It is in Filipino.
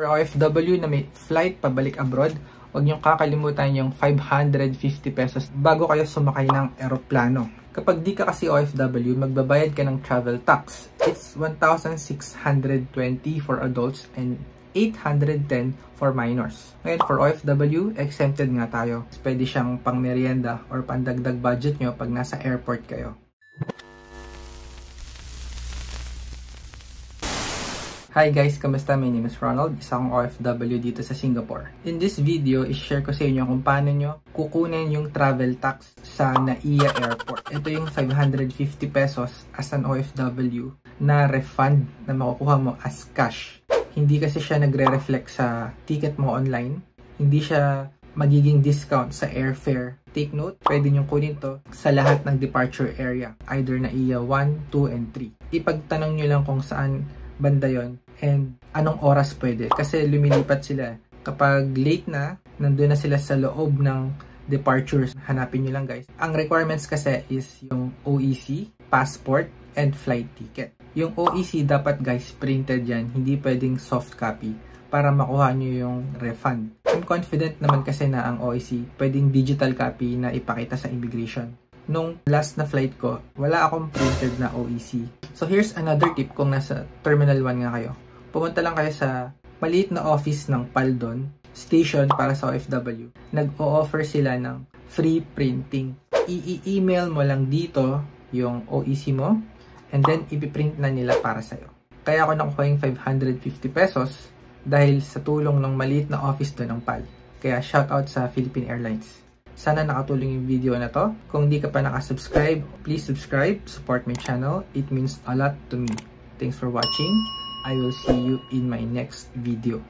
For OFW na may flight pabalik abroad, huwag niyong kakalimutan yung 550 pesos bago kayo sumakay ng eroplano. Kapag di ka kasi OFW, magbabayad ka ng travel tax. It's 1,620 for adults and 810 for minors. Ngayon, for OFW, exempted nga tayo. Pwede siyang pang merienda or pandagdag budget nyo pag nasa airport kayo. Hi guys, kamusta? My name is Ronald, isa akong OFW dito sa Singapore. In this video, i-share ko sa inyo kung paano nyo kukunin yung travel tax sa NAIA Airport. Ito yung 550 pesos as an OFW na refund na makukuha mo as cash. Hindi kasi siya nagre-reflect sa ticket mo online. Hindi siya magiging discount sa airfare. Take note, pwede nyo kunin to sa lahat ng departure area. Either NAIA 1, 2, and 3. Ipagtanong nyo lang kung saan banda yon and anong oras pwede. Kasi lumilipat sila. Kapag late na, nandun na sila sa loob ng departures. Hanapin nyo lang guys. Ang requirements kasi is yung OEC, passport, and flight ticket. Yung OEC dapat guys printed yan. Hindi pwedeng soft copy para makuha nyo yung refund. I'm confident naman kasi na ang OEC pwedeng digital copy na ipakita sa immigration. Nung last na flight ko, wala akong printed na OEC. So here's another tip kung nasa Terminal 1 nga kayo. Pumunta lang kayo sa maliit na office ng Paldon Station para sa OFW. Nag-o-offer sila ng free printing. I-email mo lang dito yung OEC mo and then ipiprint na nila para sa'yo. Kaya ako nakuha yung 550 pesos dahil sa tulong ng maliit na office doon ng PAL. Kaya shoutout sa Philippine Airlines. Sana nakatulong yung video na to. Kung di ka pa nakasubscribe, please subscribe, support my channel. It means a lot to me. Thanks for watching. I will see you in my next video.